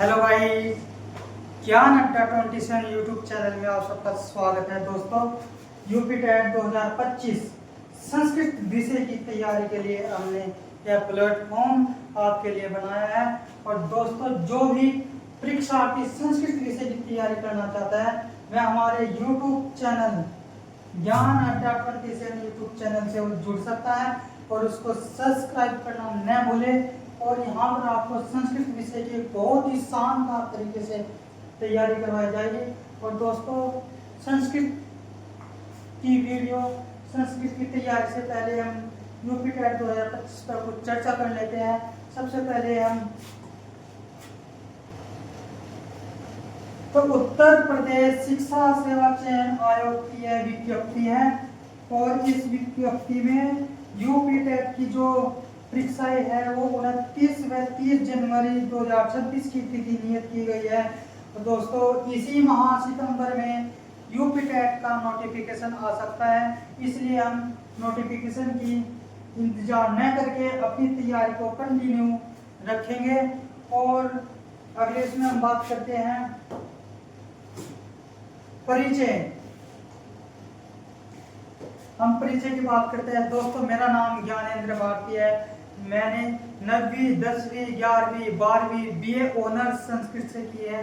Hello भाई, ज्ञान अड्डा 27 यूट्यूब चैनल में आप सबका स्वागत है। दोस्तों, यूपी टेट 2025 संस्कृत विषय की तैयारी के लिए हमने यह प्लेटफॉर्म आपके लिए बनाया है। और दोस्तों, जो भी परीक्षार्थी संस्कृत विषय की तैयारी करना चाहता है वह हमारे यूट्यूब चैनल ज्ञान अड्डा 27 यूट्यूब चैनल से जुड़ सकता है और उसको सब्सक्राइब करना न भूले। और यहाँ पर आपको संस्कृत विषय की बहुत ही शानदार तरीके से तैयारी करवाई जाएगी। और दोस्तों, संस्कृत की वीडियो, संस्कृत की तैयारी से पहले हम यूपी टेट 2025 पर कुछ चर्चा कर लेते हैं। सबसे पहले हम तो उत्तर प्रदेश शिक्षा सेवा चयन आयोग की यह विज्ञप्ति है और इस विज्ञप्ति में यूपी टेट की जो परीक्षाएं है वो 29 व 30 जनवरी 2026 की तिथि नियत की गई है। तो दोस्तों, इसी माह सितंबर में यूपी टेट का नोटिफिकेशन आ सकता है, इसलिए हम नोटिफिकेशन की इंतजार न करके अपनी तैयारी को कंटिन्यू रखेंगे। और अगले इसमें हम बात करते हैं परिचय। हम परिचय की बात करते हैं। दोस्तों, मेरा नाम ज्ञानेंद्र भारती है। मैंने 9वीं 10वीं 11वीं 12वीं बीए ऑनर्स संस्कृत से की है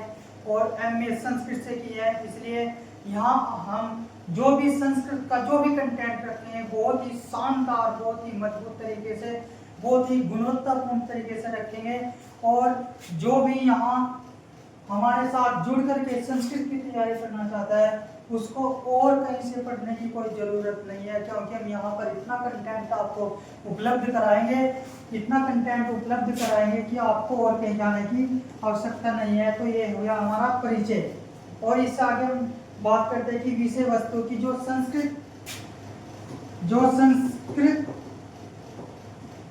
और एमए संस्कृत से की है। इसलिए यहाँ हम जो भी संस्कृत का जो भी कंटेंट रखते हैं बहुत ही शानदार, बहुत ही मजबूत तरीके से, बहुत ही गुणवत्तापूर्ण तरीके से रखेंगे। और जो भी यहाँ हमारे साथ जुड़ करके संस्कृत की तैयारी करना चाहता है उसको और कहीं से पढ़ने की कोई ज़रूरत नहीं है, क्योंकि हम यहाँ पर इतना कंटेंट आपको उपलब्ध कराएंगे, इतना कंटेंट उपलब्ध कराएंगे कि आपको और कहीं जाने की आवश्यकता नहीं है। तो ये हुआ हमारा परिचय। और इससे आगे हम बात करते हैं कि विषय वस्तु की जो संस्कृत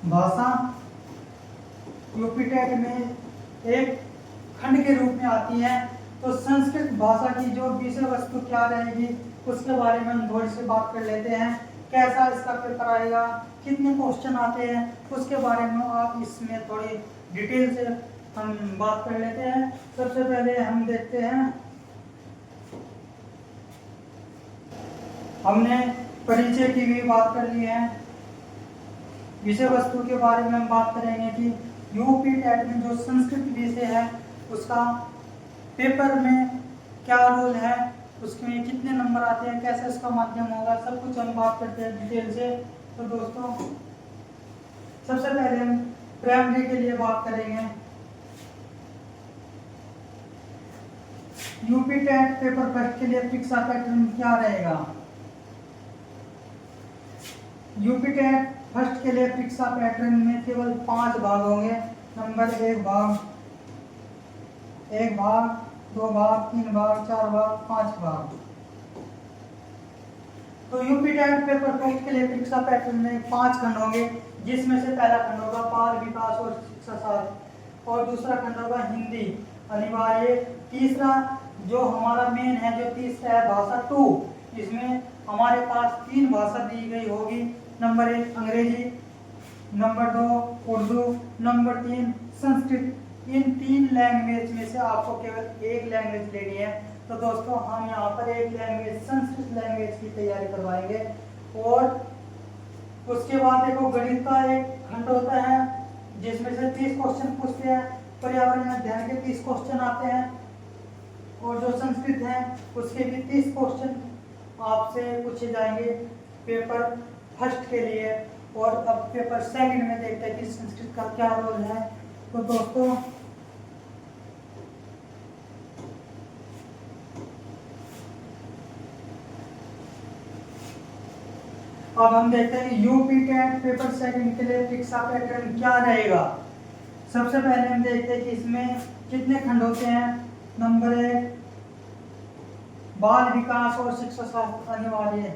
भाषा यूपी टेट में एक खंड के रूप में आती है। तो संस्कृत भाषा की जो विषय वस्तु क्या रहेगी उसके बारे में हम थोड़ी सी बात कर लेते हैं। कैसा इसका पेपर आएगा, कितने क्वेश्चन आते हैं, उसके बारे में आप इसमें थोड़ी डिटेल से हम बात कर लेते हैं। सबसे पहले हम देखते हैं, हमने परिचय की भी बात कर ली है। विषय वस्तु के बारे में हम बात करेंगे कि यूपी टेट में जो संस्कृत विषय है उसका पेपर में क्या रोल है, उसमें कितने नंबर आते हैं, कैसे इसका माध्यम होगा, सब कुछ हम बात करते हैं डिटेल से। तो दोस्तों, सबसे पहले हम प्राइमरी के लिए बात करेंगे। यूपी टेट पेपर फर्स्ट के लिए परीक्षा पैटर्न क्या रहेगा। यूपी टेट फर्स्ट के लिए परीक्षा पैटर्न में केवल 5 भाग होंगे। नंबर 1 भाग, 2 भाग, 3 भाग, 4 भाग, 5 भाग। तो यूपी टेट पेपर फर्स्ट के लिए परीक्षा पैटर्न में 5 खंड होंगे, जिसमें से पहला खंड होगा बाल विकास और शिक्षा शास्त्र और दूसरा खंड होगा हिंदी अनिवार्य। तीसरा जो हमारा मेन है, जो तीसरा है भाषा 2, इसमें हमारे पास 3 भाषा दी गई होगी। नंबर 1 अंग्रेजी, नंबर 2 उर्दू, नंबर 3 संस्कृत। इन 3 लैंग्वेज में से आपको केवल एक लैंग्वेज लेनी है। तो दोस्तों, हम यहाँ पर एक लैंग्वेज संस्कृत लैंग्वेज की तैयारी करवाएंगे। और उसके बाद देखो, गणित का एक खंड होता है जिसमें से 30 क्वेश्चन पूछते हैं। पर्यावरण अध्ययन के 30 क्वेश्चन आते हैं और जो संस्कृत है उसके भी 30 क्वेश्चन आपसे पूछे जाएंगे पेपर फर्स्ट के लिए। और अब पेपर सेकंड में देखते हैं कि संस्कृत का क्या रोल है। तो दोस्तों, अब हम देखते हैं यूपी टेट पेपर सेकंड के लिए परीक्षा पैटर्न क्या रहेगा। सबसे पहले हम देखते हैं कि इसमें कितने खंड होते हैं। नंबर 1 बाल विकास और शिक्षा शास्त्र अनिवार्य।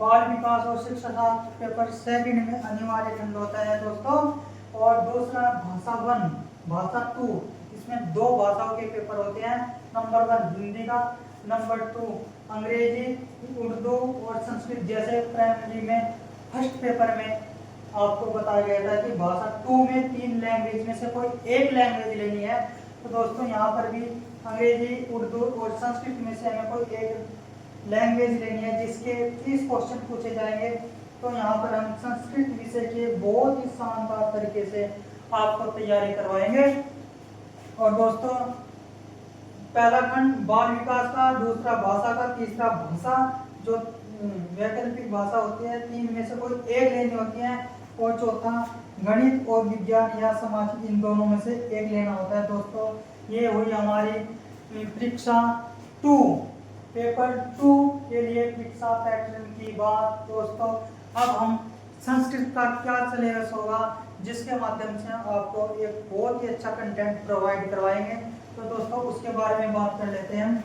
बाल विकास और शिक्षा शास्त्र पेपर सेकंड में अनिवार्य खंड होता है दोस्तों। और दूसरा भाषा 1, भाषा 2, इसमें 2 भाषाओं के पेपर होते हैं। नंबर 1 हिंदी का, नंबर 2 अंग्रेजी, उर्दू और संस्कृत। जैसे प्राइमरी में फर्स्ट पेपर में आपको बताया गया था कि भाषा 2 में 3 लैंग्वेज में से कोई एक लैंग्वेज लेनी है। तो दोस्तों यहाँ पर भी अंग्रेजी, उर्दू और संस्कृत में से हमें कोई एक लैंग्वेज लेनी है जिसके 30 क्वेश्चन पूछे जाएंगे। तो यहाँ पर हम संस्कृत विषय के बहुत ही शानदार तरीके से आपको तैयारी करवाएंगे। और दोस्तों पहला खंड बाल विकास का, दूसरा भाषा का, तीसरा भाषा जो वैकल्पिक भाषा होती है, 3 में से कोई एक लेनी होती है, और चौथा गणित और विज्ञान या समाज, इन दोनों में से एक लेना होता है। दोस्तों ये हुई हमारी परीक्षा 2, पेपर 2 के लिए परीक्षा पैटर्न की बात। दोस्तों अब हम संस्कृत का क्या सिलेबस होगा जिसके माध्यम से आपको एक बहुत ही अच्छा कंटेंट प्रोवाइड करवाएंगे। तो दोस्तों उसके बारे में बात कर लेते हैं हम।